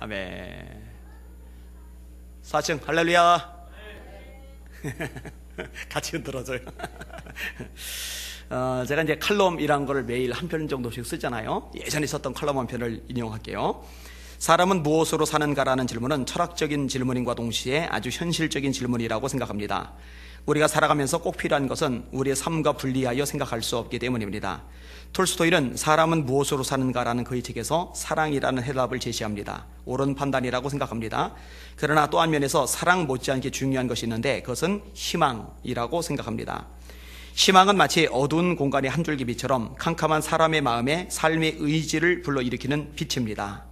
아멘. 4층 할렐루야. 같이 흔들어줘요. 제가 이제 칼럼이란 거를 매일 한 편 정도씩 쓰잖아요. 예전에 썼던 칼럼 한 편을 인용할게요. 사람은 무엇으로 사는가라는 질문은 철학적인 질문인과 동시에 아주 현실적인 질문이라고 생각합니다. 우리가 살아가면서 꼭 필요한 것은 우리의 삶과 분리하여 생각할 수 없기 때문입니다. 톨스토이는 사람은 무엇으로 사는가라는 그의 책에서 사랑이라는 해답을 제시합니다. 옳은 판단이라고 생각합니다. 그러나 또 한 면에서 사랑 못지않게 중요한 것이 있는데 그것은 희망이라고 생각합니다. 희망은 마치 어두운 공간의 한 줄기 빛처럼 캄캄한 사람의 마음에 삶의 의지를 불러일으키는 빛입니다.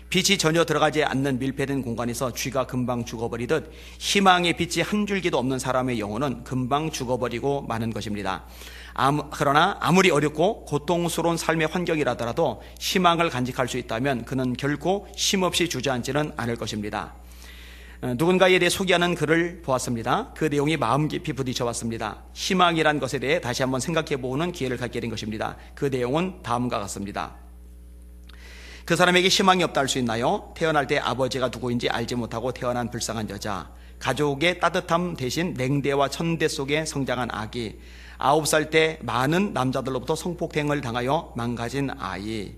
빛이 전혀 들어가지 않는 밀폐된 공간에서 쥐가 금방 죽어버리듯 희망의 빛이 한 줄기도 없는 사람의 영혼은 금방 죽어버리고 마는 것입니다. 그러나 아무리 어렵고 고통스러운 삶의 환경이라더라도 희망을 간직할 수 있다면 그는 결코 쉼없이 주저앉지는 않을 것입니다. 누군가에 대해 소개하는 글을 보았습니다. 그 내용이 마음 깊이 부딪혀왔습니다. 희망이란 것에 대해 다시 한번 생각해보는 기회를 갖게 된 것입니다. 그 내용은 다음과 같습니다. 그 사람에게 희망이 없다 할 수 있나요? 태어날 때 아버지가 누구인지 알지 못하고 태어난 불쌍한 여자, 가족의 따뜻함 대신 냉대와 천대 속에 성장한 아기, 9살 때 많은 남자들로부터 성폭행을 당하여 망가진 아이,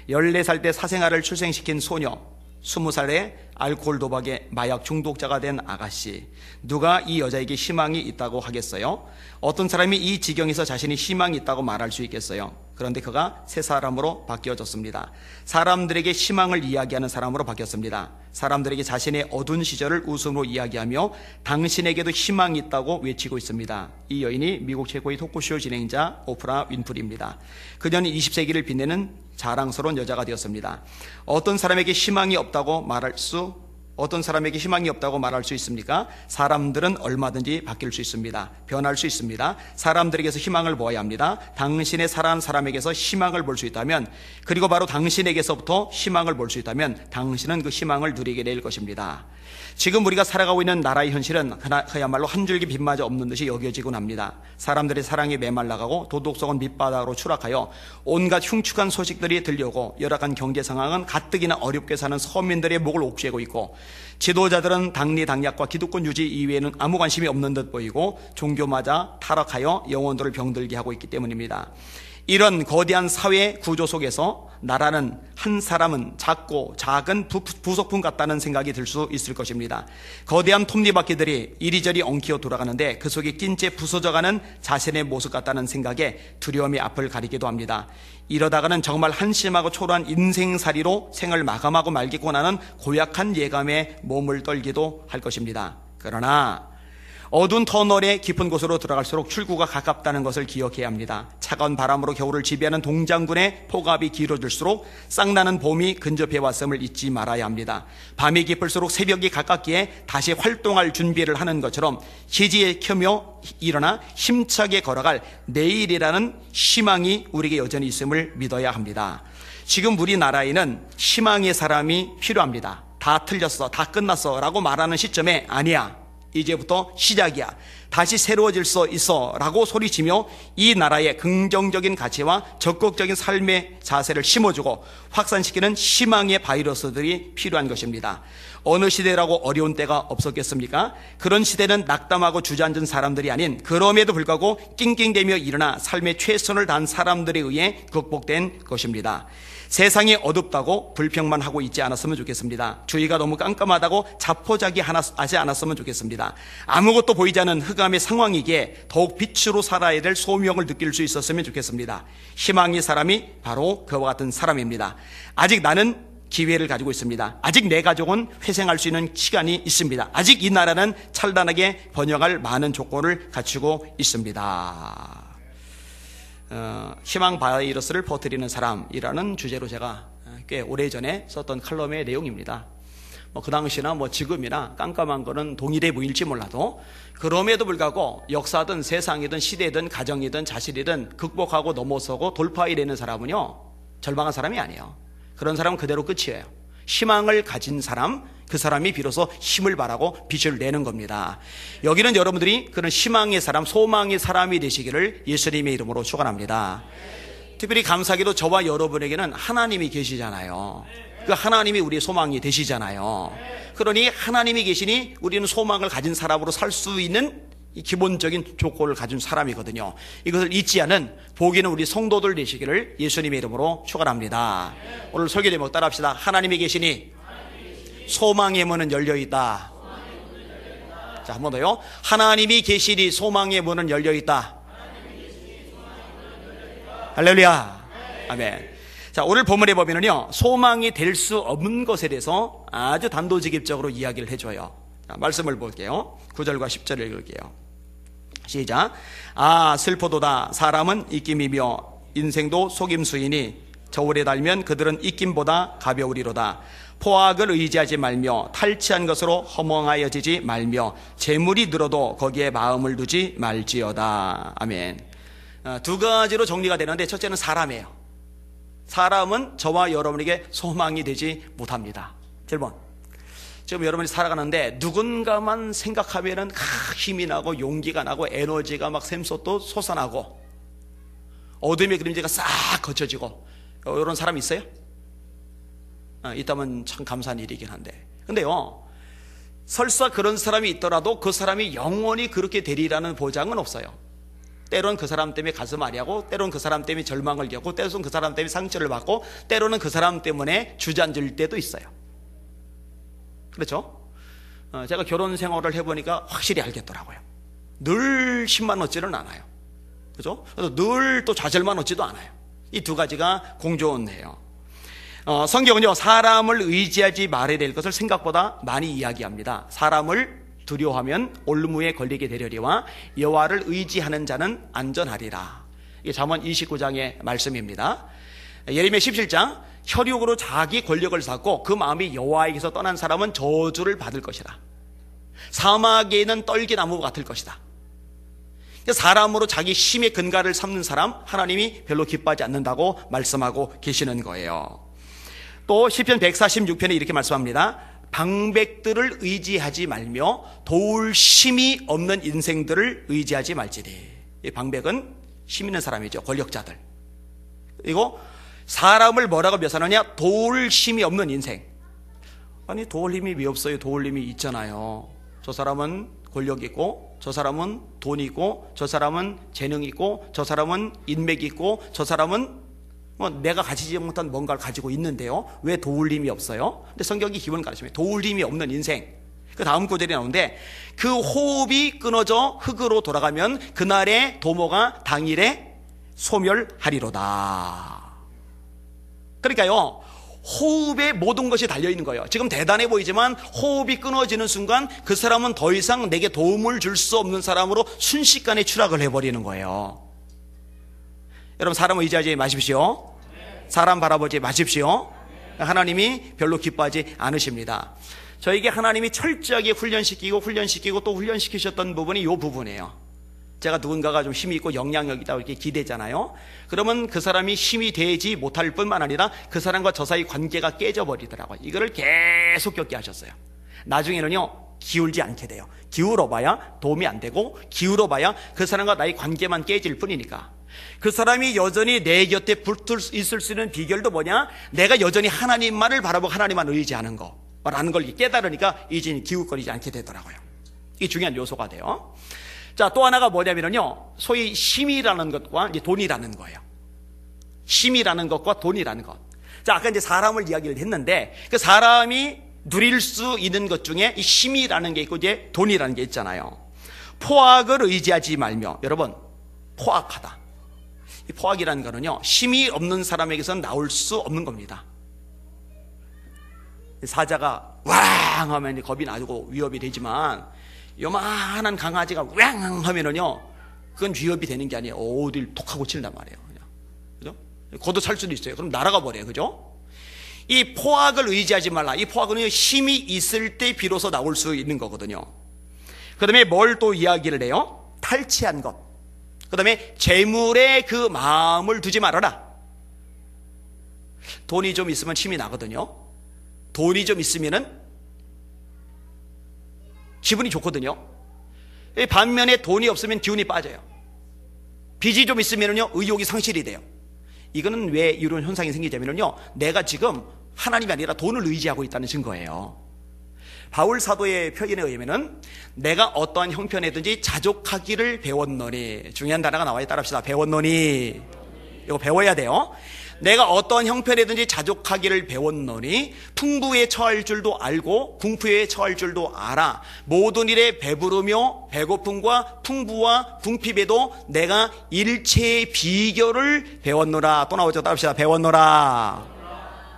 14살 때 사생아를 출생시킨 소녀, 20살에 알코올 도박에 마약 중독자가 된 아가씨. 누가 이 여자에게 희망이 있다고 하겠어요? 어떤 사람이 이 지경에서 자신이 희망이 있다고 말할 수 있겠어요? 그런데 그가 새 사람으로 바뀌어졌습니다. 사람들에게 희망을 이야기하는 사람으로 바뀌었습니다. 사람들에게 자신의 어두운 시절을 웃음으로 이야기하며 당신에게도 희망이 있다고 외치고 있습니다. 이 여인이 미국 최고의 토크쇼 진행자 오프라 윈프리입니다. 그녀는 20세기를 빛내는 자랑스러운 여자가 되었습니다. 어떤 사람에게 희망이 없다고 말할 수 있습니까? 사람들은 얼마든지 바뀔 수 있습니다. 변할 수 있습니다. 사람들에게서 희망을 보아야 합니다. 당신의 사랑하는 사람에게서 희망을 볼 수 있다면, 그리고 바로 당신에게서부터 희망을 볼 수 있다면 당신은 그 희망을 누리게 될 것입니다. 지금 우리가 살아가고 있는 나라의 현실은 그야말로 한 줄기 빛마저 없는 듯이 여겨지곤 합니다. 사람들의 사랑이 메말라가고 도덕성은 밑바닥으로 추락하여 온갖 흉측한 소식들이 들려오고 열악한 경제 상황은 가뜩이나 어렵게 사는 서민들의 목을 옥죄고 있고, 지도자들은 당리당략과 기득권 유지 이외에는 아무 관심이 없는 듯 보이고 종교마저 타락하여 영혼들을 병들게 하고 있기 때문입니다. 이런 거대한 사회 구조 속에서 나라는 한 사람은 작고 작은 부속품 같다는 생각이 들 수 있을 것입니다. 거대한 톱니바퀴들이 이리저리 엉키어 돌아가는데 그 속에 낀 채 부서져가는 자신의 모습 같다는 생각에 두려움이 앞을 가리기도 합니다. 이러다가는 정말 한심하고 초라한 인생살이로 생을 마감하고 말겠구나 하는 고약한 예감에 몸을 떨기도 할 것입니다. 그러나 어두운 터널의 깊은 곳으로 들어갈수록 출구가 가깝다는 것을 기억해야 합니다. 차가운 바람으로 겨울을 지배하는 동장군의 폭압이 길어질수록 쌍나는 봄이 근접해 왔음을 잊지 말아야 합니다. 밤이 깊을수록 새벽이 가깝기에 다시 활동할 준비를 하는 것처럼 기지에 켜며 일어나 힘차게 걸어갈 내일이라는 희망이 우리에게 여전히 있음을 믿어야 합니다. 지금 우리나라에는 희망의 사람이 필요합니다. 다 틀렸어, 다 끝났어 라고 말하는 시점에 아니야, 이제부터 시작이야, 다시 새로워질 수 있어 라고 소리치며 이 나라의 긍정적인 가치와 적극적인 삶의 자세를 심어주고 확산시키는 희망의 바이러스들이 필요한 것입니다. 어느 시대라고 어려운 때가 없었겠습니까? 그런 시대는 낙담하고 주저앉은 사람들이 아닌, 그럼에도 불구하고 낑낑대며 일어나 삶의 최선을 다한 사람들에 의해 극복된 것입니다. 세상이 어둡다고 불평만 하고 있지 않았으면 좋겠습니다. 주위가 너무 깜깜하다고 자포자기하지 않았으면 좋겠습니다. 아무것도 보이지 않는 흑암의 상황이기에 더욱 빛으로 살아야 될 소명을 느낄 수 있었으면 좋겠습니다. 희망의 사람이 바로 그와 같은 사람입니다. 아직 나는 기회를 가지고 있습니다. 아직 내 가족은 회생할 수 있는 시간이 있습니다. 아직 이 나라는 찬란하게 번영할 많은 조건을 갖추고 있습니다. 희망 바이러스를 퍼뜨리는 사람이라는 주제로 제가 꽤 오래전에 썼던 칼럼의 내용입니다. 그 당시나 지금이나 깜깜한 거는 동일해 보일지 몰라도, 그럼에도 불구하고 역사든 세상이든 시대든 가정이든 자신이든 극복하고 넘어서고 돌파해내는 사람은요, 절망한 사람이 아니에요. 그런 사람은 그대로 끝이에요. 희망을 가진 사람, 그 사람이 비로소 힘을 발하고 빛을 내는 겁니다. 여기는 여러분들이 그런 희망의 사람, 소망의 사람이 되시기를 예수님의 이름으로 축원합니다. 특별히 감사하게도 저와 여러분에게는 하나님이 계시잖아요. 그 하나님이 우리의 소망이 되시잖아요. 그러니 하나님이 계시니 우리는 소망을 가진 사람으로 살 수 있는 이 기본적인 조건을 가진 사람이거든요. 이것을 잊지 않은 복 있는 우리 성도들 되시기를 예수님의 이름으로 축원합니다. 오늘 설교 제목 따라합시다. 하나님이 계시니 소망의 문은 열려있다. 자, 한 번 더요. 하나님이 계시니 소망의 문은 열려있다. 할렐루야. 아멘. 자, 오늘 본문에 보면은요, 소망이 될 수 없는 것에 대해서 아주 단도직입적으로 이야기를 해줘요. 자, 말씀을 볼게요. 9절과 10절을 읽을게요. 시작. 아, 슬퍼도다. 사람은 입김이며 인생도 속임수이니 저울에 달면 그들은 입김보다 가벼우리로다. 포악을 의지하지 말며 탈취한 것으로 허망하여지지 말며 재물이 늘어도 거기에 마음을 두지 말지어다. 아멘. 두 가지로 정리가 되는데, 첫째는 사람이에요. 사람은 저와 여러분에게 소망이 되지 못합니다. 7번. 지금 여러분이 살아가는데 누군가만 생각하면은 힘이 나고 용기가 나고 에너지가 막 샘솟도 솟아나고 어둠의 그림자가 싹 거쳐지고, 이런 사람 있어요? 있다면 참 감사한 일이긴 한데, 근데요, 설사 그런 사람이 있더라도 그 사람이 영원히 그렇게 되리라는 보장은 없어요. 때로는 그 사람 때문에 가슴 아리하고, 때로는 그 사람 때문에 절망을 겪고, 때로는 그 사람 때문에 상처를 받고, 때로는 그 사람 때문에 주저앉을 때도 있어요. 그렇죠? 제가 결혼 생활을 해보니까 확실히 알겠더라고요. 늘 힘만 얻지는 않아요. 그죠? 그래서 늘 또 좌절만 얻지도 않아요. 이 두 가지가 공존해요. 성경은요, 사람을 의지하지 말아야 될 것을 생각보다 많이 이야기합니다. 사람을 두려워하면 올무에 걸리게 되려니와 여호와를 의지하는 자는 안전하리라. 이게 잠언 29장의 말씀입니다. 예레미야 17장, 혈육으로 자기 권력을 쌓고 그 마음이 여호와에게서 떠난 사람은 저주를 받을 것이다. 사막에 있는 떨기나무 같을 것이다. 사람으로 자기 힘의 근간을 삼는 사람, 하나님이 별로 기뻐하지 않는다고 말씀하고 계시는 거예요. 또 시편 146편에 이렇게 말씀합니다. 방백들을 의지하지 말며 도울 힘이 없는 인생들을 의지하지 말지니. 이 방백은 힘 있는 사람이죠. 권력자들. 그리고 사람을 뭐라고 묘사하느냐? 도울 힘이 없는 인생. 아니, 도울 힘이 왜 없어요? 도울 힘이 있잖아요. 저 사람은 권력 있고, 저 사람은 돈 있고, 저 사람은 재능 있고, 저 사람은 인맥 있고, 저 사람은 내가 가지지 못한 뭔가를 가지고 있는데요, 왜 도울 힘이 없어요? 근데 성경이 기본 가르침이에요. 도울 힘이 없는 인생. 그 다음 구절이 나오는데, 그 호흡이 끊어져 흙으로 돌아가면 그날의 도모가 당일에 소멸하리로다. 그러니까요, 호흡에 모든 것이 달려있는 거예요. 지금 대단해 보이지만 호흡이 끊어지는 순간 그 사람은 더 이상 내게 도움을 줄 수 없는 사람으로 순식간에 추락을 해버리는 거예요. 여러분, 사람을 의지하지 마십시오. 사람 바라보지 마십시오. 하나님이 별로 기뻐하지 않으십니다. 저에게 하나님이 철저하게 훈련시키고 또 훈련시키셨던 부분이 이 부분이에요. 제가 누군가가 좀 힘이 있고 영향력 있다고 이렇게 기대잖아요. 그러면 그 사람이 힘이 되지 못할 뿐만 아니라 그 사람과 저 사이 관계가 깨져버리더라고요. 이거를 계속 겪게 하셨어요. 나중에는요, 기울지 않게 돼요. 기울어봐야 도움이 안 되고, 기울어봐야 그 사람과 나의 관계만 깨질 뿐이니까. 그 사람이 여전히 내 곁에 붙을 수 있을 수 있는 비결도 뭐냐? 내가 여전히 하나님만을 바라보고 하나님만 의지하는 거라는 걸 깨달으니까 이제 기웃거리지 않게 되더라고요. 이게 중요한 요소가 돼요. 자, 또 하나가 뭐냐면요, 소위 힘이라는 것과 이제 돈이라는 거예요. 힘이라는 것과 돈이라는 것. 자, 아까 이제 사람을 이야기를 했는데, 그 사람이 누릴 수 있는 것 중에 이 힘이라는 게 있고 이제 돈이라는 게 있잖아요. 포악을 의지하지 말며. 여러분, 포악하다. 이 포악이라는 거는요, 힘이 없는 사람에게서는 나올 수 없는 겁니다. 사자가 왕 하면 겁이 나고 위협이 되지만, 요만한 강아지가 왕 하면은요, 그건 위협이 되는 게 아니에요. 어딜 톡 하고 친단 말이에요. 그죠? 걷어 찰 수도 있어요. 그럼 날아가 버려요. 그죠? 이 포악을 의지하지 말라. 이 포악은 힘이 있을 때 비로소 나올 수 있는 거거든요. 그 다음에 뭘 또 이야기를 해요? 탈취한 것. 그 다음에 재물에 그 마음을 두지 말아라. 돈이 좀 있으면 힘이 나거든요. 돈이 좀 있으면은 기분이 좋거든요. 반면에 돈이 없으면 기운이 빠져요. 빚이 좀 있으면요, 의욕이 상실이 돼요. 이거는 왜 이런 현상이 생기냐면요, 내가 지금 하나님이 아니라 돈을 의지하고 있다는 증거예요. 바울 사도의 표현에 의하면은 내가 어떠한 형편이든지 자족하기를 배웠노니, 중요한 단어가 나와요. 따라합시다. 배웠노니. 이거 배워야 돼요. 내가 어떤 형편이든지 자족하기를 배웠노니 풍부에 처할 줄도 알고 궁핍에 처할 줄도 알아. 모든 일에 배부르며 배고픔과 풍부와 궁핍에도 내가 일체의 비결을 배웠노라. 또 나오죠. 따라합시다. 배웠노라.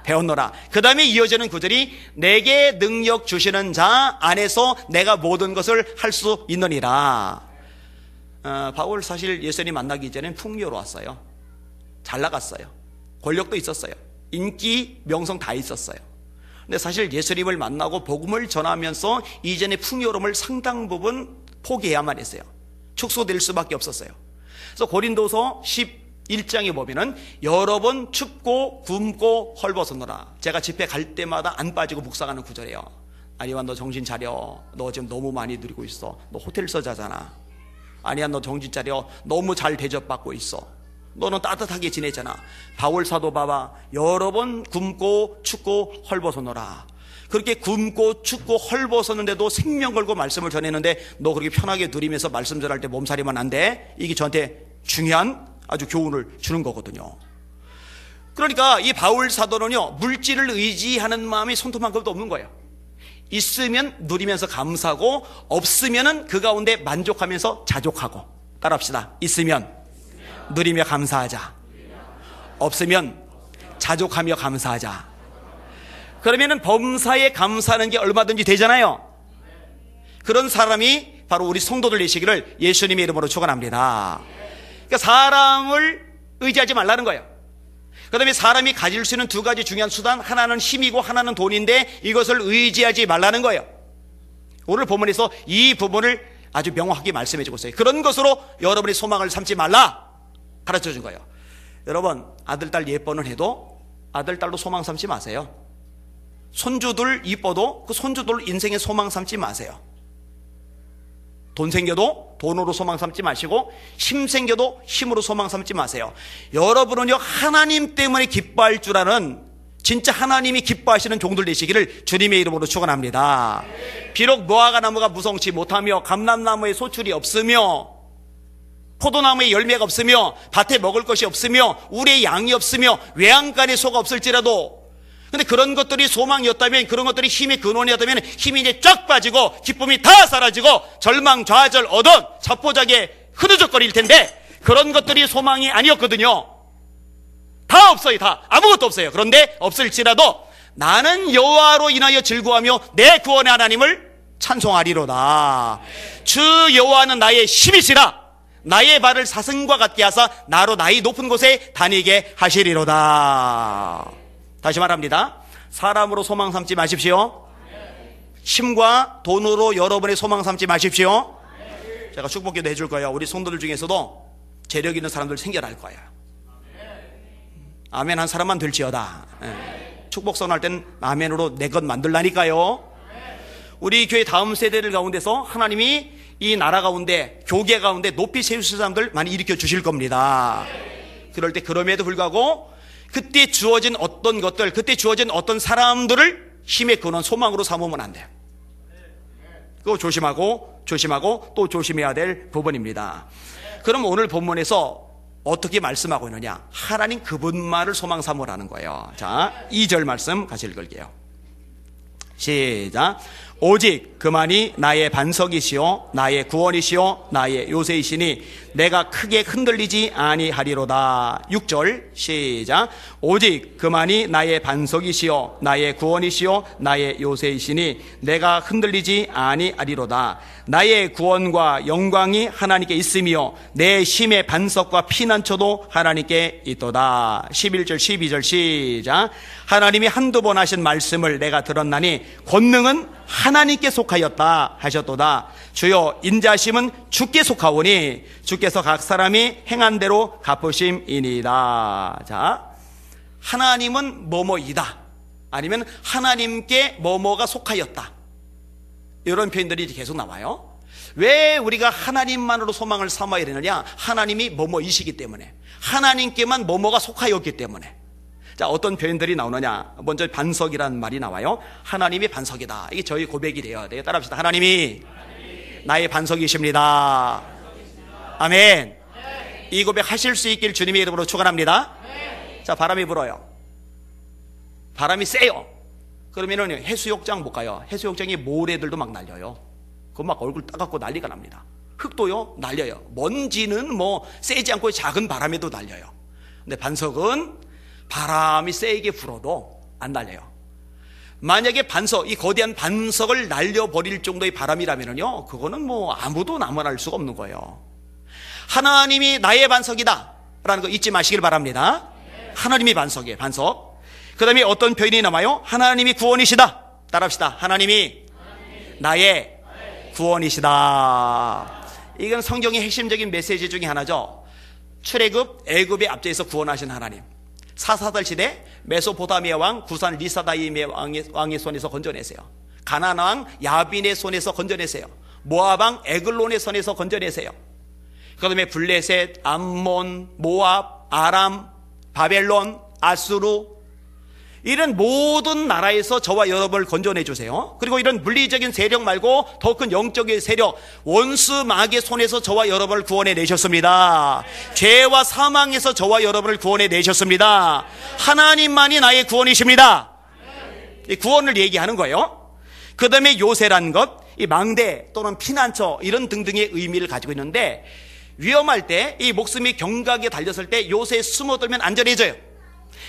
배웠노라. 그 다음에 이어지는 구절이 내게 능력 주시는 자 안에서 내가 모든 것을 할 수 있느니라. 바울 사실 예수님 만나기 전엔 풍요로웠어요. 잘 나갔어요. 권력도 있었어요. 인기, 명성 다 있었어요. 근데 사실 예수님을 만나고 복음을 전하면서 이전의 풍요로움을 상당 부분 포기해야만 했어요. 축소될 수밖에 없었어요. 그래서 고린도서 11장에 보면은 여러 번 춥고 굶고 헐벗었노라. 제가 집회 갈 때마다 안 빠지고 묵상하는 구절이에요. 아니야, 너 정신 차려. 너 지금 너무 많이 누리고 있어. 너 호텔에서 자잖아. 아니야, 너 정신 차려. 너무 잘 대접받고 있어. 너는 따뜻하게 지내잖아. 바울 사도 봐봐. 여러 번 굶고 춥고 헐벗었노라. 그렇게 굶고 춥고 헐벗었는데도 생명 걸고 말씀을 전했는데 너 그렇게 편하게 누리면서 말씀 전할 때 몸살이면 안 돼. 이게 저한테 중요한 아주 교훈을 주는 거거든요. 그러니까 이 바울 사도는요, 물질을 의지하는 마음이 손톱만큼도 없는 거예요. 있으면 누리면서 감사하고 없으면은 그 가운데 만족하면서 자족하고. 따라합시다. 있으면 누리며 감사하자. 없으면 자족하며 감사하자. 그러면은 범사에 감사하는 게 얼마든지 되잖아요. 그런 사람이 바로 우리 성도들 되시기를 예수님의 이름으로 축원합니다. 그러니까 사람을 의지하지 말라는 거예요. 그 다음에 사람이 가질 수 있는 두 가지 중요한 수단, 하나는 힘이고 하나는 돈인데 이것을 의지하지 말라는 거예요. 오늘 본문에서 이 부분을 아주 명확하게 말씀해 주고 있어요. 그런 것으로 여러분의 소망을 삼지 말라 가르쳐 준 거예요. 여러분, 아들, 딸 예뻐는 해도 아들, 딸로 소망 삼지 마세요. 손주들 이뻐도 그 손주들 인생의 소망 삼지 마세요. 돈 생겨도 돈으로 소망 삼지 마시고 힘 생겨도 힘으로 소망 삼지 마세요. 여러분은요, 하나님 때문에 기뻐할 줄 아는 진짜 하나님이 기뻐하시는 종들 되시기를 주님의 이름으로 축원합니다. 비록 무화과나무가 무성치 못하며 감람나무에 소출이 없으며 포도나무에 열매가 없으며 밭에 먹을 것이 없으며 우리의 양이 없으며 외양간에 소가 없을지라도, 근데 그런 것들이 소망이었다면, 그런 것들이 힘의 근원이었다면 힘이 이제 쫙 빠지고 기쁨이 다 사라지고 절망 좌절 어떤 자포자기에 흐느적거릴 텐데 그런 것들이 소망이 아니었거든요. 다 없어요. 다 아무것도 없어요. 그런데 없을지라도 나는 여호와로 인하여 즐거워하며 내 구원의 하나님을 찬송하리로다. 주 여호와는 나의 힘이시라. 나의 발을 사슴과 같게 하사 나로 나의 높은 곳에 다니게 하시리로다. 다시 말합니다. 사람으로 소망 삼지 마십시오. 힘과 돈으로 여러분의 소망 삼지 마십시오. 제가 축복기도 해줄 거예요. 우리 성도들 중에서도 재력 있는 사람들 생겨날 거예요. 아멘 한 사람만 될지어다. 축복 선언할 땐 아멘으로 내 것 만들라니까요. 우리 교회 다음 세대들 가운데서 하나님이 이 나라 가운데, 교계 가운데 높이 세우실 사람들 많이 일으켜 주실 겁니다. 그럴 때 그럼에도 불구하고 그때 주어진 어떤 것들, 그때 주어진 어떤 사람들을 힘의 근원, 소망으로 삼으면 안 돼요. 그거 조심하고 또 조심해야 될 부분입니다. 그럼 오늘 본문에서 어떻게 말씀하고 있느냐? 하나님 그분만을 소망 삼으라는 거예요. 자, 2절 말씀 같이 읽을게요. 시작. 오직 그만이 나의 반석이시요 나의 구원이시요 나의 요새이시니 내가 크게 흔들리지 아니하리로다. 6절 시작. 오직 그만이 나의 반석이시요 나의 구원이시요 나의 요새이시니 내가 흔들리지 아니하리로다. 나의 구원과 영광이 하나님께 있으며 내 힘의 반석과 피난처도 하나님께 있도다. 11절 12절 시작. 하나님이 한두 번 하신 말씀을 내가 들었나니 권능은 하나님께 속하였다 하셨도다. 주여 인자심은 주께 속하오니 주께서 각 사람이 행한 대로 갚으심이니이다. 자, 하나님은 뭐뭐이다, 아니면 하나님께 뭐뭐가 속하였다, 이런 표현들이 계속 나와요. 왜 우리가 하나님만으로 소망을 삼아야 되느냐? 하나님이 뭐뭐이시기 때문에, 하나님께만 뭐뭐가 속하였기 때문에. 자, 어떤 표현들이 나오느냐. 먼저 반석이라는 말이 나와요. 하나님이 반석이다. 이게 저희 고백이 되어야 돼요. 따라합시다. 하나님이 나의 반석이십니다. 아멘. 이 고백 하실 수 있길 주님의 이름으로 축원합니다. 자, 바람이 불어요. 바람이 세요. 그러면은 해수욕장 못 가요. 해수욕장에 모래들도 막 날려요. 그거 막 얼굴 따갑고 난리가 납니다. 흙도요 날려요. 먼지는 뭐 세지 않고 작은 바람에도 날려요. 근데 반석은 바람이 세게 불어도 안 날려요. 만약에 반석, 이 거대한 반석을 날려버릴 정도의 바람이라면요, 그거는 뭐 아무도 남아날 수가 없는 거예요. 하나님이 나의 반석이다 라는 거 잊지 마시길 바랍니다. 하나님이 반석이에요. 반석. 그 다음에 어떤 표현이 남아요? 하나님이 구원이시다. 따라합시다. 하나님이 나의 구원이시다. 이건 성경의 핵심적인 메시지 중에 하나죠. 출애굽, 애굽의 압제에서 구원하신 하나님. 사사들 시대 메소포타미아 왕 구산 리사다임의 왕의 손에서 건져내세요. 가나안 왕 야빈의 손에서 건져내세요. 모압 왕 에글론의 손에서 건져내세요. 그 다음에 블레셋, 암몬, 모압, 아람, 바벨론, 아수르, 이런 모든 나라에서 저와 여러분을 건져내 주세요. 그리고 이런 물리적인 세력 말고 더 큰 영적인 세력, 원수 마귀의 손에서 저와 여러분을 구원해 내셨습니다. 죄와 사망에서 저와 여러분을 구원해 내셨습니다. 하나님만이 나의 구원이십니다. 이 구원을 얘기하는 거예요. 그 다음에 요새라는 것, 이 망대 또는 피난처 이런 등등의 의미를 가지고 있는데, 위험할 때, 이 목숨이 경각에 달렸을 때 요새에 숨어들면 안전해져요.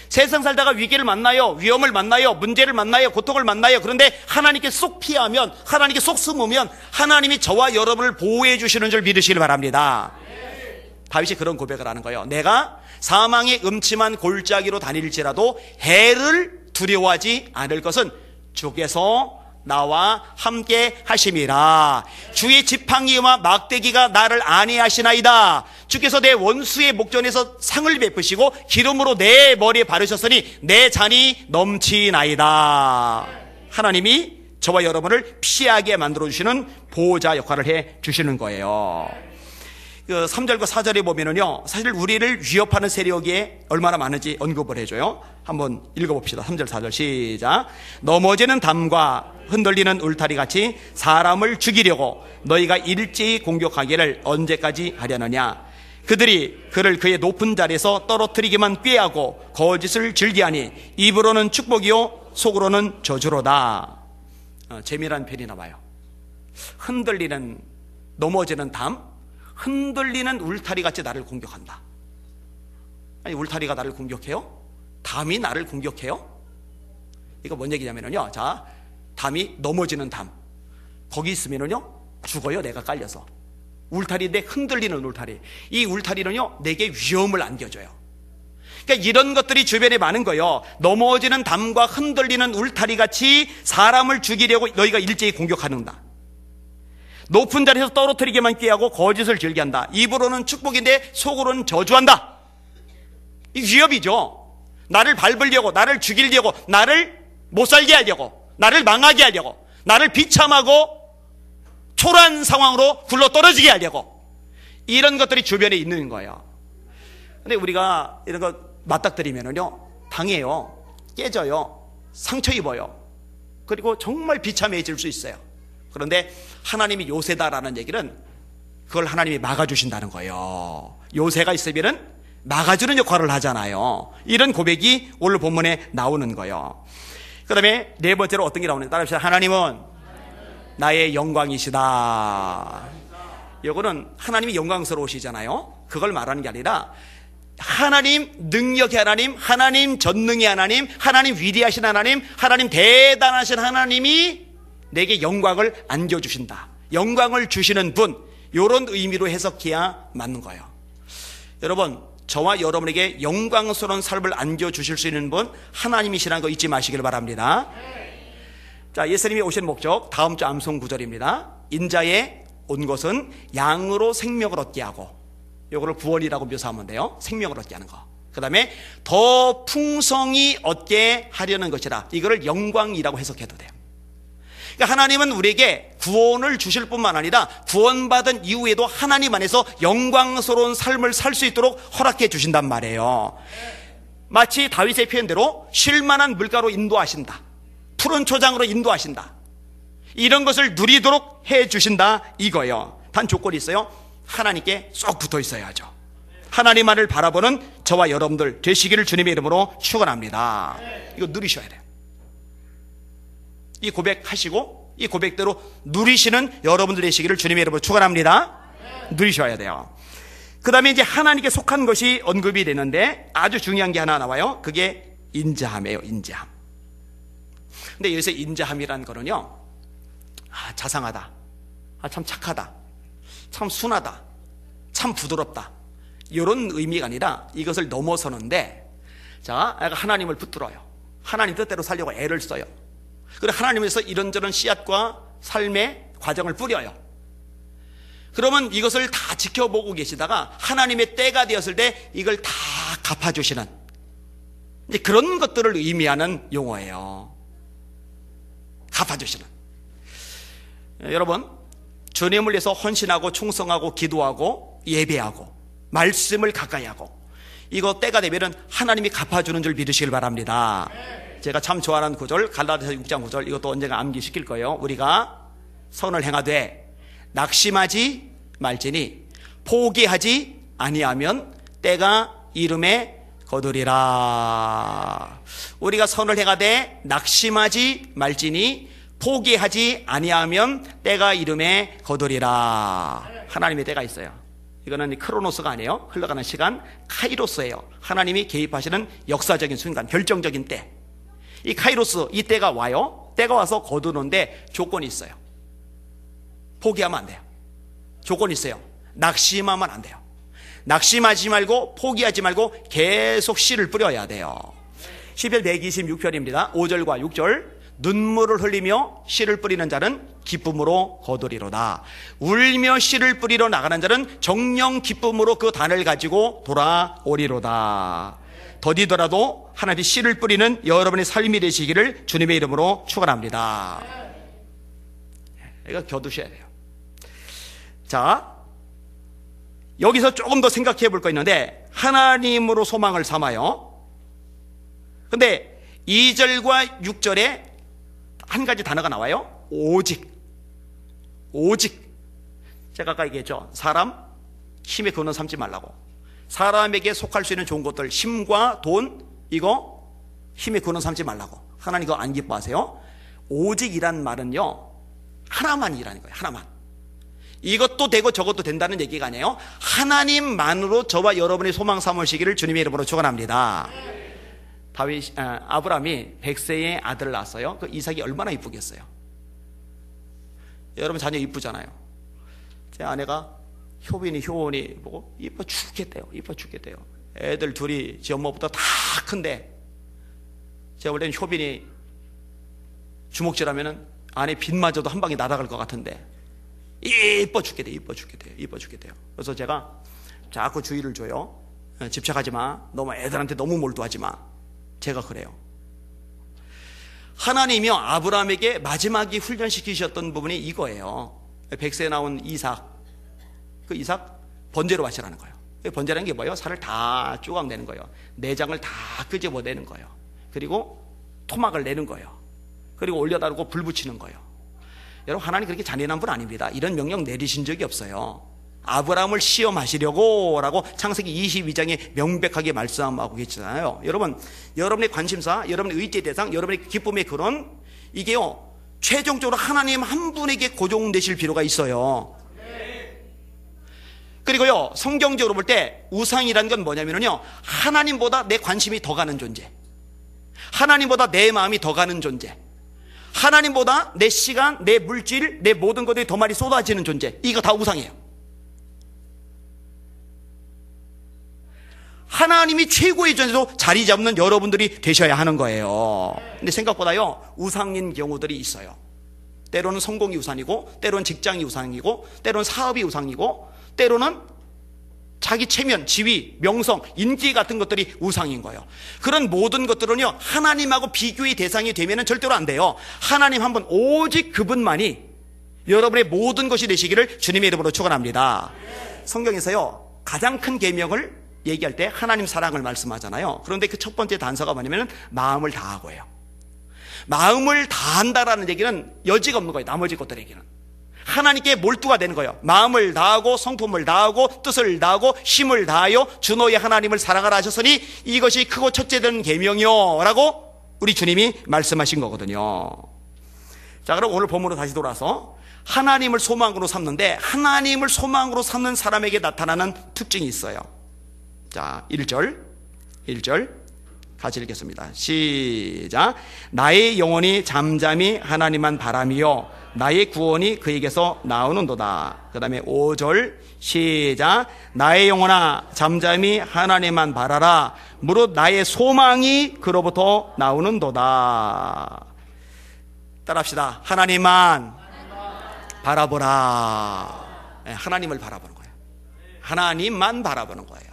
세상 살다가 위기를 만나요. 위험을 만나요. 문제를 만나요. 고통을 만나요. 그런데 하나님께 쏙 피하면, 하나님께 쏙 숨으면 하나님이 저와 여러분을 보호해 주시는 줄 믿으시길 바랍니다. 다윗이 그런 고백을 하는 거예요. 내가 사망의 음침한 골짜기로 다닐지라도 해를 두려워하지 않을 것은 주께서 나와 함께 하심이라. 주의 지팡이와 막대기가 나를 안위하시나이다. 주께서 내 원수의 목전에서 상을 베푸시고 기름으로 내 머리에 바르셨으니 내 잔이 넘치나이다. 하나님이 저와 여러분을 피하게 만들어주시는 보호자 역할을 해 주시는 거예요. 그 3절과 4절에 보면은요, 사실 우리를 위협하는 세력이 얼마나 많은지 언급을 해줘요. 한번 읽어봅시다. 3절 4절 시작. 넘어지는 담과 흔들리는 울타리 같이 사람을 죽이려고 너희가 일제히 공격하기를 언제까지 하려느냐. 그들이 그를 그의 높은 자리에서 떨어뜨리기만 꾀하고 거짓을 즐기하니 입으로는 축복이요 속으로는 저주로다. 재미난 편이 나와요. 흔들리는, 넘어지는 담, 흔들리는 울타리같이 나를 공격한다. 아니, 울타리가 나를 공격해요? 담이 나를 공격해요? 이거 뭔 얘기냐면요, 자, 담이 넘어지는 담, 거기 있으면요 죽어요. 내가 깔려서. 울타리인데 흔들리는 울타리, 이 울타리는요 내게 위험을 안겨줘요. 그러니까 이런 것들이 주변에 많은 거예요. 넘어지는 담과 흔들리는 울타리같이 사람을 죽이려고 너희가 일제히 공격하는다. 높은 자리에서 떨어뜨리기만 꾀하고 거짓을 즐겨한다. 입으로는 축복인데 속으로는 저주한다. 이 위협이죠. 나를 밟으려고, 나를 죽이려고, 나를 못 살게 하려고, 나를 망하게 하려고, 나를 비참하고 초라한 상황으로 굴러 떨어지게 하려고, 이런 것들이 주변에 있는 거예요. 근데 우리가 이런 거 맞닥뜨리면은요 당해요. 깨져요. 상처 입어요. 그리고 정말 비참해질 수 있어요. 그런데 하나님이 요새다라는 얘기는 그걸 하나님이 막아주신다는 거예요. 요새가 있으면은 막아주는 역할을 하잖아요. 이런 고백이 오늘 본문에 나오는 거예요. 그 다음에 네 번째로 어떤 게 나오는지 따라합시다. 하나님은 나의 영광이시다. 이거는 하나님이 영광스러우시잖아요. 그걸 말하는 게 아니라 하나님 능력의 하나님, 하나님 전능의 하나님, 하나님 위대하신 하나님, 하나님 대단하신 하나님이 내게 영광을 안겨주신다. 영광을 주시는 분, 이런 의미로 해석해야 맞는 거예요. 여러분, 저와 여러분에게 영광스러운 삶을 안겨주실 수 있는 분 하나님이시라는 거 잊지 마시길 바랍니다. 자, 예수님이 오신 목적 다음 주 암송 구절입니다. 인자에 온 것은 양으로 생명을 얻게 하고, 이거를 구원이라고 묘사하면 돼요. 생명을 얻게 하는 거. 그 다음에 더 풍성히 얻게 하려는 것이라, 이거를 영광이라고 해석해도 돼요. 그러니까 하나님은 우리에게 구원을 주실 뿐만 아니라 구원받은 이후에도 하나님 안에서 영광스러운 삶을 살 수 있도록 허락해 주신단 말이에요. 마치 다윗의 표현대로 쉴만한 물가로 인도하신다. 푸른 초장으로 인도하신다. 이런 것을 누리도록 해주신다 이거예요. 단 조건이 있어요. 하나님께 쏙 붙어 있어야죠. 하나님만을 바라보는 저와 여러분들 되시기를 주님의 이름으로 축원합니다. 이거 누리셔야 돼요. 이 고백하시고 이 고백대로 누리시는 여러분들 되시기를 주님의 이름으로 축원합니다. 누리셔야 돼요. 그 다음에 이제 하나님께 속한 것이 언급이 되는데 아주 중요한 게 하나 나와요. 그게 인자함이에요. 인자함. 근데 여기서 인자함이라는 거는요, 자상하다, 참 착하다, 참 순하다, 참 부드럽다, 이런 의미가 아니라 이것을 넘어서는데, 자, 하나님을 붙들어요. 하나님 뜻대로 살려고 애를 써요. 그리고 하나님에서 이런저런 씨앗과 삶의 과정을 뿌려요. 그러면 이것을 다 지켜보고 계시다가 하나님의 때가 되었을 때 이걸 다 갚아주시는 이제 그런 것들을 의미하는 용어예요. 갚아주시는. 여러분, 주님을 위해서 헌신하고 충성하고 기도하고 예배하고 말씀을 가까이 하고 이거 때가 되면은 하나님이 갚아주는 줄 믿으시길 바랍니다. 제가 참 좋아하는 구절, 갈라디아서 6장 9절, 이것도 언젠가 암기시킬 거예요. 우리가 선을 행하되 낙심하지 말지니 포기하지 아니하면 때가 이름에 거두리라. 우리가 선을 행하되 낙심하지 말지니 포기하지 아니하면 때가 이름에 거두리라. 하나님의 때가 있어요. 이거는 크로노스가 아니에요. 흘러가는 시간, 카이로스예요. 하나님이 개입하시는 역사적인 순간, 결정적인 때. 이 카이로스, 이 때가 와요. 때가 와서 거두는데 조건이 있어요. 포기하면 안 돼요. 조건이 있어요. 낙심하면 안 돼요. 낙심하지 말고 포기하지 말고 계속 씨를 뿌려야 돼요. 시편 126편입니다. 5절과 6절. 눈물을 흘리며 씨를 뿌리는 자는 기쁨으로 거두리로다. 울며 씨를 뿌리러 나가는 자는 정령 기쁨으로 그 단을 가지고 돌아오리로다. 더디더라도 하나님 씨를 뿌리는 여러분의 삶이 되시기를 주님의 이름으로 축원합니다. 이거 겨두셔야 돼요. 자, 여기서 조금 더 생각해 볼 거 있는데 하나님으로 소망을 삼아요. 근데 2절과 6절에 한 가지 단어가 나와요. 오직. 제가 아까 얘기했죠. 사람 힘에 근원 삼지 말라고. 사람에게 속할 수 있는 좋은 것들, 힘과 돈, 이거 힘에 근원 삼지 말라고. 하나님 그거 안 기뻐하세요. 오직이란 말은요, 하나만이라는 거예요. 하나만. 이것도 되고 저것도 된다는 얘기가 아니에요. 하나님만으로 저와 여러분의 소망 삼으시기를 주님의 이름으로 축원합니다. 아브라함이 100세의 아들을 낳았어요. 그 이삭이 얼마나 이쁘겠어요. 여러분 자녀 이쁘잖아요. 제 아내가 효원이 보고 이뻐 죽겠대요. 애들 둘이 지 엄마보다 다 큰데 제가 볼 때는 효빈이 주먹질하면은 아내 빗마저도 한 방에 날아갈 것 같은데 이뻐 죽겠대요. 그래서 제가 자꾸 주의를 줘요. 집착하지 마. 너무 애들한테 너무 몰두하지 마. 제가 그래요. 하나님이요, 아브라함에게 마지막에 훈련시키셨던 부분이 이거예요. 100세에 나온 이삭, 그 이삭 번제로 바치라는 거예요. 번제라는 게 뭐예요? 살을 다 쪼각내는 거예요. 내장을 다 끄집어내는 거예요. 그리고 토막을 내는 거예요. 그리고 올려다 놓고 불 붙이는 거예요. 여러분, 하나님 그렇게 잔인한 분 아닙니다. 이런 명령 내리신 적이 없어요. 아브라함을 시험하시려고 라고 창세기 22장에 명백하게 말씀하고 계시잖아요. 여러분, 여러분의 관심사, 여러분의 의지의 대상, 여러분의 기쁨의 근원, 이게요, 최종적으로 하나님 한 분에게 고정되실 필요가 있어요. 그리고요, 성경적으로 볼 때 우상이라는 건 뭐냐면요, 하나님보다 내 관심이 더 가는 존재, 하나님보다 내 마음이 더 가는 존재, 하나님보다 내 시간, 내 물질, 내 모든 것들이 더 많이 쏟아지는 존재, 이거 다 우상이에요. 하나님이 최고의 존재로 자리 잡는 여러분들이 되셔야 하는 거예요. 근데 생각보다요, 우상인 경우들이 있어요. 때로는 성공이 우상이고, 때로는 직장이 우상이고, 때로는 사업이 우상이고, 때로는 자기 체면, 지위, 명성, 인기 같은 것들이 우상인 거예요. 그런 모든 것들은요, 하나님하고 비교의 대상이 되면 절대로 안 돼요. 하나님 한 분, 오직 그분만이 여러분의 모든 것이 되시기를 주님의 이름으로 축원합니다. 성경에서요, 가장 큰 계명을 얘기할 때 하나님 사랑을 말씀하잖아요. 그런데 그 첫 번째 단서가 뭐냐면 마음을 다하고예요. 마음을 다한다라는 얘기는 여지가 없는 거예요. 나머지 것들에게는 하나님께 몰두가 되는 거예요. 마음을 다하고 성품을 다하고 뜻을 다하고 힘을 다하여 주 너의 하나님을 사랑하라 하셨으니 이것이 크고 첫째 되는 계명이요 라고 우리 주님이 말씀하신 거거든요. 자, 그럼 오늘 본문으로 다시 돌아서 하나님을 소망으로 삼는데 하나님을 소망으로 삼는 사람에게 나타나는 특징이 있어요. 자, 1절 같이 읽겠습니다. 시작. 나의 영혼이 잠잠히 하나님만 바라며 나의 구원이 그에게서 나오는도다. 그 다음에 5절 시작. 나의 영혼아 잠잠히 하나님만 바라라. 무릇 나의 소망이 그로부터 나오는도다. 따라합시다. 하나님만 바라보라. 하나님을 바라보는 거예요. 하나님만 바라보는 거예요.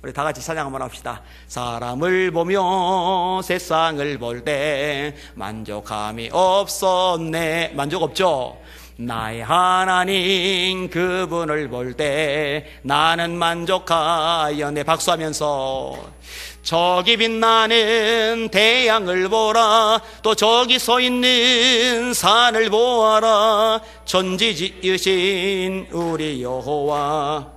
우리 다 같이 찬양 한번 합시다. 사람을 보며 세상을 볼 때 만족함이 없었네. 만족 없죠? 나의 하나님 그분을 볼 때 나는 만족하였네. 박수하면서 저기 빛나는 태양을 보라. 또 저기 서 있는 산을 보아라. 천지 지으신 우리 여호와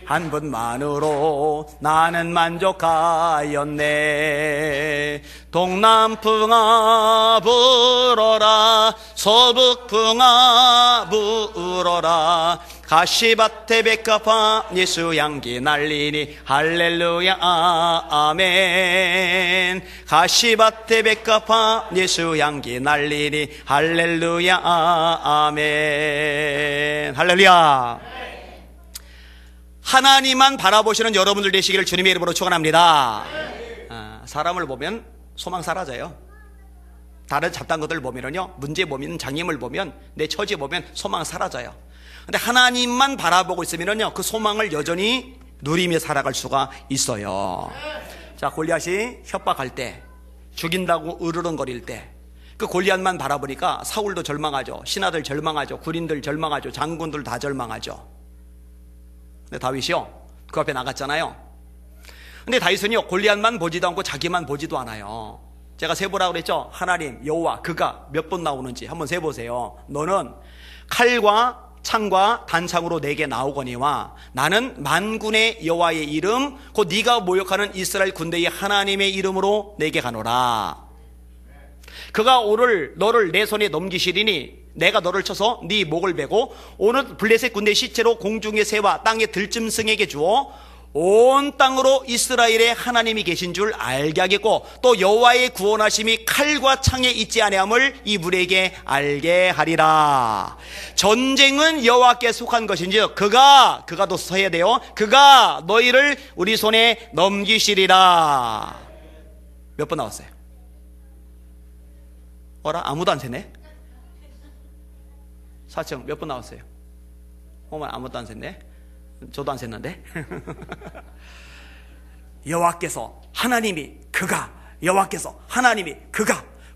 한 분만으로 나는 만족하였네. 동남풍아 불어라. 서북풍아 불어라. 가시밭에 백합화 예수 향기 날리니 할렐루야 아멘. 가시밭에 백합화 예수 향기 날리니 할렐루야 아멘. 할렐루야. 하나님만 바라보시는 여러분들 되시기를 주님의 이름으로 축원합니다. 사람을 보면 소망 사라져요. 다른 잡다한 것들 보면요, 문제 보면, 장애물 보면, 내 처지 보면 소망 사라져요. 근데 하나님만 바라보고 있으면요, 그 소망을 여전히 누리며 살아갈 수가 있어요. 자, 골리앗이 협박할 때, 죽인다고 으르렁거릴 때, 그 골리앗만 바라보니까 사울도 절망하죠. 신하들 절망하죠. 군인들 절망하죠. 장군들 다 절망하죠. 근데 다윗이요, 그 앞에 나갔잖아요. 근데 다윗은요, 골리앗만 보지도 않고 자기만 보지도 않아요. 제가 세보라고 그랬죠. 하나님, 여호와, 그가 몇 번 나오는지 한번 세보세요. 너는 칼과 창과 단창으로 내게 나오거니와 나는 만군의 여호와의 이름 곧 네가 모욕하는 이스라엘 군대의 하나님의 이름으로 내게 가노라. 그가 오늘 너를 내 손에 넘기시리니 내가 너를 쳐서 네 목을 베고 오늘 블레셋 군대 시체로 공중의 새와 땅의 들짐승에게 주어 온 땅으로 이스라엘의 하나님이 계신 줄 알게 하겠고 또 여호와의 구원하심이 칼과 창에 있지 아니함을 이분에게 알게 하리라. 전쟁은 여호와께 속한 것인지 그가도 서야 돼요. 그가 너희를 우리 손에 넘기시리라. 몇 번 나왔어요? 어라? 아무도 안 세네? 사청 몇 번 나왔어요? 어머, 아무도 안 셌네? 저도 안 셌는데? 여호와께서 하나님이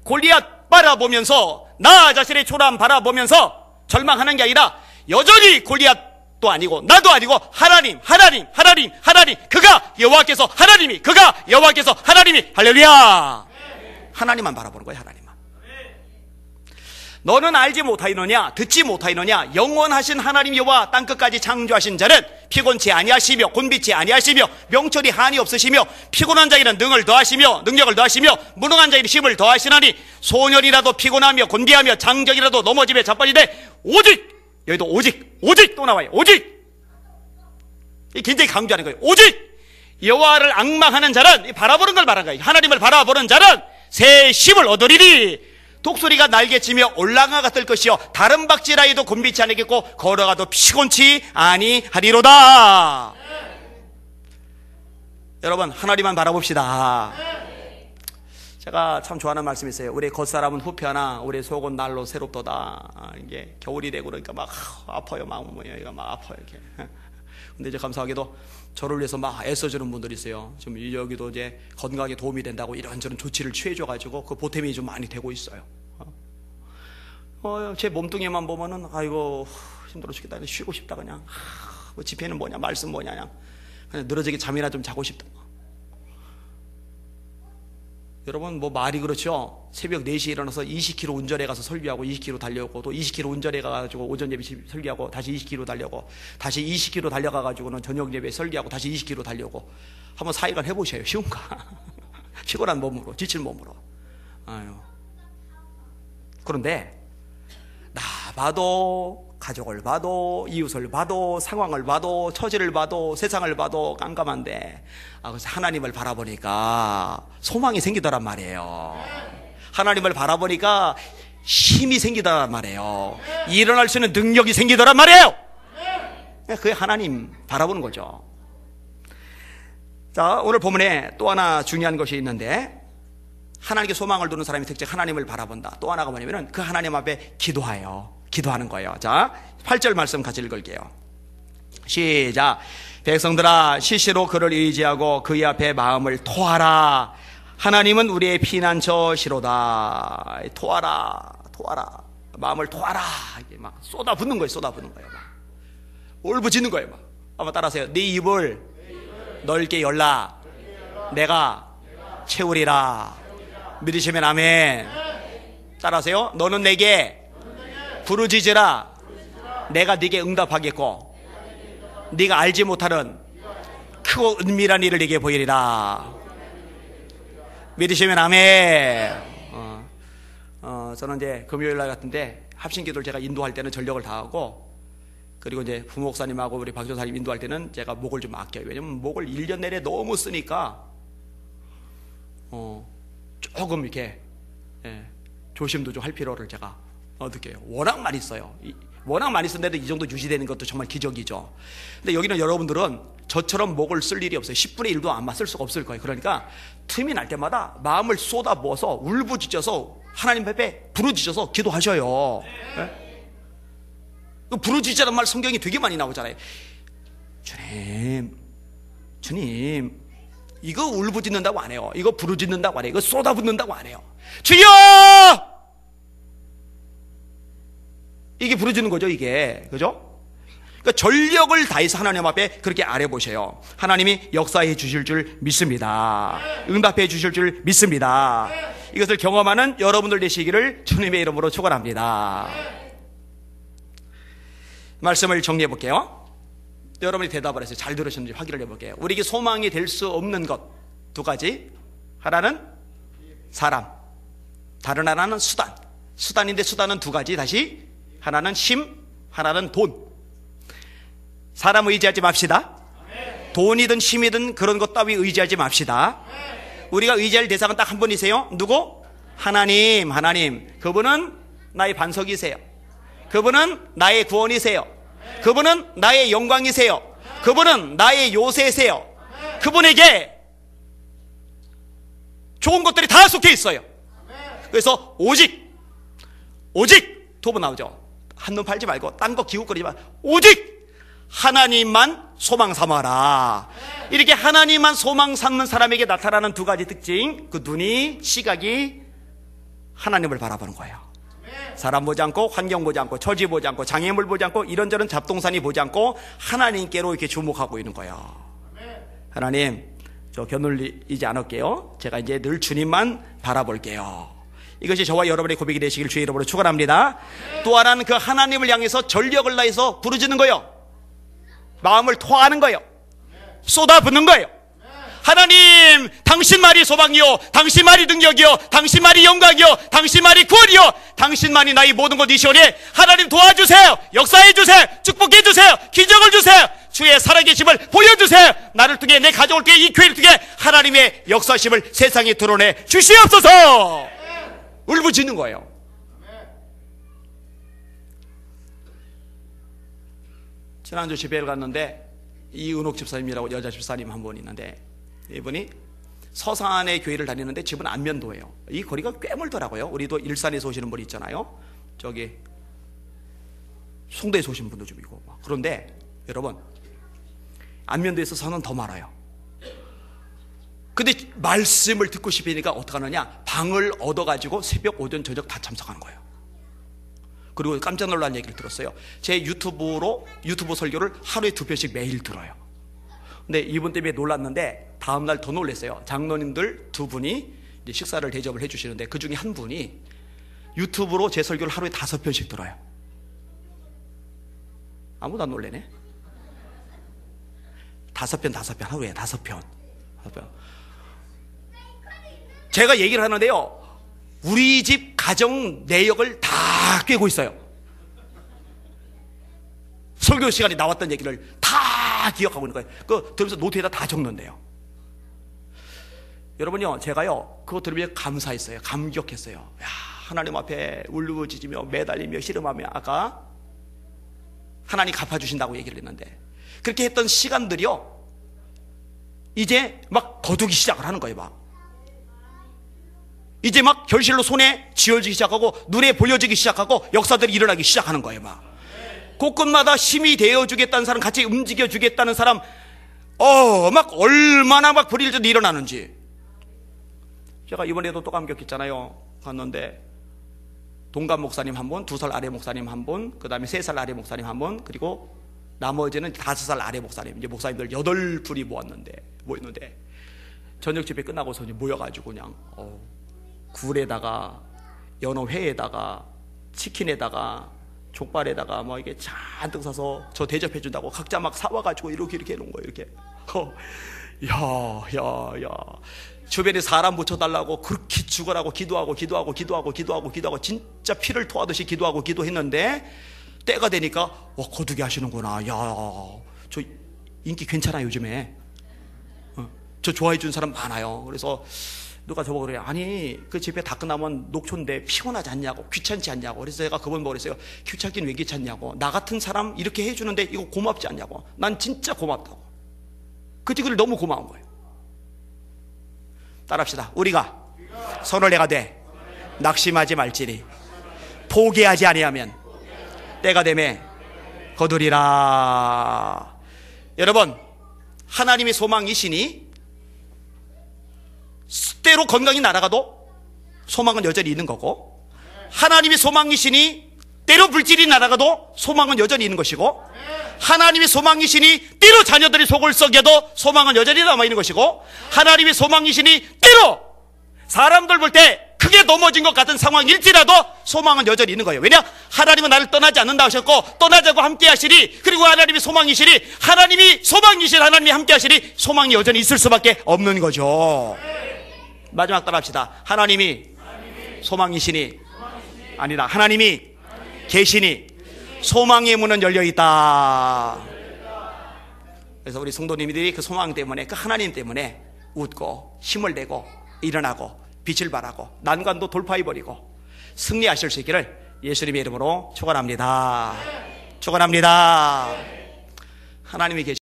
골리앗 바라보면서 나 자신의 초라함 바라보면서 절망하는 게 아니라 여전히 골리앗도 아니고 나도 아니고 하나님 그가 여호와께서 하나님이 할렐루야. 하나님만 바라보는 거예요. 하나님만. 너는 알지 못하이느냐 듣지 못하이느냐 영원하신 하나님 여호와 땅끝까지 창조하신 자는 피곤치 아니하시며 곤비치 아니하시며 명철이 한이 없으시며 피곤한 자에게는 능력을 더하시며 무능한 자에게는 힘을 더하시나니 소년이라도 피곤하며 곤비하며 장정이라도 넘어지며 자빠지되 오직 여기도 오직 또 나와요. 오직 이 굉장히 강조하는 거예요. 오직 여호와를 앙망하는 자는 바라보는 걸 말하는 거예요. 하나님을 바라보는 자는 새 힘을 얻으리니 독수리가 날개치며 올라가 같을 것이요 다른 박지라이도 곤비치 아니겠고 걸어가도 피곤치 아니하리로다. 여러분 하나님만 바라봅시다. 제가 참 좋아하는 말씀이 있어요. 우리 겉사람은 후패하나 우리 속은 날로 새롭도다. 이게 겨울이 되고 그러니까 막 아파요. 마음이 막 아파요. 이렇게. 근데 이제 감사하게도 저를 위해서 막 애써주는 분들이 있어요. 지금 여기도 이제 건강에 도움이 된다고 이런저런 조치를 취해줘가지고 그 보탬이 좀 많이 되고 있어요. 제 몸뚱이만 보면은 아이고 힘들어 죽겠다, 쉬고 싶다, 그냥 뭐 집회는 뭐냐, 말씀 뭐냐, 그냥 늘어지게 잠이나 좀 자고 싶다. 여러분, 뭐 말이 그렇죠. 새벽 4시에 일어나서 20km 운전해 가서 설교하고 20km 달려오고, 또 20km 운전해 가가지고 오전 예배 설교하고, 다시 20km 달려오고, 다시 20km 달려가가지고는 저녁 예배 설교하고, 다시 20km 달려오고. 한번 4일간 해보셔요. 쉬운가? 피곤한 몸으로, 지칠 몸으로. 아유. 그런데 나 봐도, 가족을 봐도, 이웃을 봐도, 상황을 봐도, 처지를 봐도, 세상을 봐도 깜깜한데, 그래서 하나님을 바라보니까 소망이 생기더란 말이에요. 하나님을 바라보니까 힘이 생기더란 말이에요. 일어날 수 있는 능력이 생기더란 말이에요. 그게 하나님 바라보는 거죠. 자, 오늘 본문에 또 하나 중요한 것이 있는데, 하나님께 소망을 두는 사람의 특징, 하나님을 바라본다. 또 하나가 뭐냐면 그 하나님 앞에 기도하는 거예요. 자, 8절 말씀 같이 읽을게요. 시작. 백성들아, 시시로 그를 의지하고 그의 앞에 마음을 토하라. 하나님은 우리의 피난처시로다. 토하라. 마음을 토하라. 이게 막 쏟아붓는 거예요. 막 울부짖는 거예요. 막. 한번 따라하세요. 네 입을 넓게 열라. 내가 채우리라. 믿으시면 아멘. 따라하세요. 너는 내게 부르짖으라. 내가 네게 응답하겠고, 네가 알지 못하는 크고 은밀한 일을 네게 보이리라. 믿으시면 아멘. 저는 이제 금요일 날 같은데 합심기도를 제가 인도할 때는 전력을 다하고, 그리고 이제 부목사님하고 우리 박조사님 인도할 때는 제가 목을 좀 아껴요. 왜냐면 목을 1년 내내 너무 쓰니까 조금 이렇게 조심도 좀 할 필요를 제가 느껴요. 워낙 많이 써요. 워낙 많이 쓴데도 이 정도 유지되는 것도 정말 기적이죠. 근데 여기는 여러분들은 저처럼 목을 쓸 일이 없어요. 10분의 1도 아마 쓸 수가 없을 거예요. 그러니까 틈이 날 때마다 마음을 쏟아부어서 울부짖어서 하나님 앞에 부르짖어서 기도하셔요. 네? 부르짖으라는 말 성경이 되게 많이 나오잖아요. 주님, 이거 울부짖는다고 안 해요. 이거 부르짖는다고 안 해요. 이거 쏟아붓는다고 안 해요. 주여! 이게 부르짖는 거죠, 이게. 그죠? 그러니까 전력을 다해서 하나님 앞에 그렇게 아뢰보세요. 하나님이 역사해 주실 줄 믿습니다. 응답해 주실 줄 믿습니다. 이것을 경험하는 여러분들 되시기를 주님의 이름으로 축원합니다. 말씀을 정리해 볼게요. 여러분이 대답을 해서 잘 들으셨는지 확인을 해볼게요. 우리에게 소망이 될 수 없는 것 두 가지. 하나는 사람, 다른 하나는 수단. 수단인데 수단은 두 가지. 다시, 하나는 힘, 하나는 돈. 사람 의지하지 맙시다. 돈이든 힘이든 그런 것 따위 의지하지 맙시다. 우리가 의지할 대상은 딱 한 분이세요. 누구? 하나님. 그분은 나의 반석이세요. 그분은 나의 구원이세요. 그분은 나의 영광이세요. 그분은 나의 요새세요. 그분에게 좋은 것들이 다 속해 있어요. 그래서 오직 두 번 나오죠. 한눈 팔지 말고 딴 거 기웃거리지 말고 오직 하나님만 소망 삼아라. 이렇게 하나님만 소망 삼는 사람에게 나타나는 두 가지 특징. 그 눈이, 시각이 하나님을 바라보는 거예요. 사람 보지 않고, 환경 보지 않고, 처지 보지 않고, 장애물 보지 않고, 이런저런 잡동사니 보지 않고 하나님께로 이렇게 주목하고 있는 거예요. 하나님, 저 겨눌리지 않을게요. 제가 이제 늘 주님만 바라볼게요. 이것이 저와 여러분의 고백이 되시길 주의 이름으로 축원합니다. 또 하나는 그 하나님을 향해서 전력을 다해서 부르짖는 거예요. 마음을 토하는 거예요. 쏟아붓는 거예요. 하나님, 당신 말이 소망이요, 당신 말이 능력이요, 당신 말이 영광이요, 당신 말이 구원이요, 당신만이 나의 모든 것이시오니 하나님 도와주세요. 역사해 주세요. 축복해 주세요. 기적을 주세요. 주의 살아계심을 보여주세요. 나를 통해, 내 가족을 통해, 이 교회를 통해 하나님의 역사심을 세상에 드러내 주시옵소서. 울부짖는 거예요. 지난주 집회를 갔는데 이은옥 집사님이라고 여자 집사님 한 분 있는데, 이분이 서산의 교회를 다니는데 집은 안면도예요. 이 거리가 꽤 멀더라고요. 우리도 일산에서 오시는 분이 있잖아요. 저기 송도에서 오신 분도 좀 있고. 그런데 여러분, 안면도에서 서는 더 많아요. 근데 말씀을 듣고 싶으니까 어떡하느냐, 방을 얻어가지고 새벽, 오전, 저녁 다 참석하는 거예요. 그리고 깜짝 놀란 얘기를 들었어요. 제 유튜브 설교를 하루에 2편씩 매일 들어요. 근데 이분 때문에 놀랐는데 다음날 더 놀랐어요. 장로님들 2분이 이제 식사를 대접을 해주시는데 그 중에 한 분이 유튜브로 제 설교를 하루에 5편씩 들어요. 아무도 안 놀래네. 5편 하루에 5편. 제가 얘기를 하는데요, 우리 집 가정 내역을 다 꿰고 있어요. 설교 시간에 나왔던 얘기를 다 기억하고 있는 거예요. 그거 들으면서 노트에다 다 적는데요. 여러분요, 제가요 그거 들으면 감사했어요. 감격했어요. 야, 하나님 앞에 울부짖으며 매달리며 씨름하며 아까 하나님 갚아주신다고 얘기를 했는데, 그렇게 했던 시간들이요 이제 막 거두기 시작을 하는 거예요. 막 이제 막 결실로 손에 쥐어지기 시작하고 눈에 보여지기 시작하고 역사들이 일어나기 시작하는 거예요. 막 곳곳마다 힘이 되어주겠다는 사람, 같이 움직여주겠다는 사람, 막 얼마나 막 불일전이 일어나는지. 제가 이번에도 또 감격했잖아요. 갔는데 동갑 목사님 한 분, 2살 아래 목사님 한 분, 그 다음에 3살 아래 목사님 한 분, 그리고 나머지는 5살 아래 목사님, 이제 목사님들 8분이 모였는데 저녁 집회 끝나고서 모여가지고 그냥 굴에다가 연어회에다가 치킨에다가 족발에다가 뭐 이게 잔뜩 사서 저 대접해준다고 각자 막 사와가지고 이렇게 해놓은 거예요. 이렇게. 야. 주변에 사람 붙여달라고 그렇게 죽으라고 기도하고 진짜 피를 토하듯이 기도했는데 때가 되니까 거두게 하시는구나. 야, 저 인기 괜찮아요 요즘에. 저 좋아해 준 사람 많아요. 그래서 누가 저보고 그래요. 아니 그 집회 다 끝나면 녹초인데 피곤하지 않냐고, 귀찮지 않냐고. 그래서 제가 그분 보고 그랬어요. 귀찮긴 왜 귀찮냐고. 나 같은 사람 이렇게 해주는데 이거 고맙지 않냐고. 난 진짜 고맙다고. 그 친구들 너무 고마운 거예요. 따라합시다. 우리가 손을 내가 돼 낙심하지 말지니 포기하지 아니하면 때가 되매 거두리라. 여러분, 하나님의 소망이시니 때로 건강이 날아가도 소망은 여전히 있는 거고, 하나님의 소망이시니 때로 불길이 날아가도 소망은 여전히 있는 것이고, 하나님의 소망이시니 때로 자녀들이 속을 썩여도 소망은 여전히 남아있는 것이고, 하나님의 소망이시니 때로 사람들 볼 때 크게 넘어진 것 같은 상황일지라도 소망은 여전히 있는 거예요. 왜냐? 하나님은 나를 떠나지 않는다 하셨고 떠나자고 함께 하시니, 그리고 하나님이 소망이시니, 하나님이 소망이신 하나님이 함께 하시니 소망이 여전히 있을 수밖에 없는 거죠. 마지막 따라합시다. 하나님이 소망이시니, 아니다, 하나님이 계시니 소망의 문은 열려있다. 그래서 우리 성도님들이 그 소망 때문에, 그 하나님 때문에 웃고 힘을 내고 일어나고 빛을 발하고 난관도 돌파해버리고 승리하실 수 있기를 예수님의 이름으로 축원합니다. 축원합니다. 하나님이 계시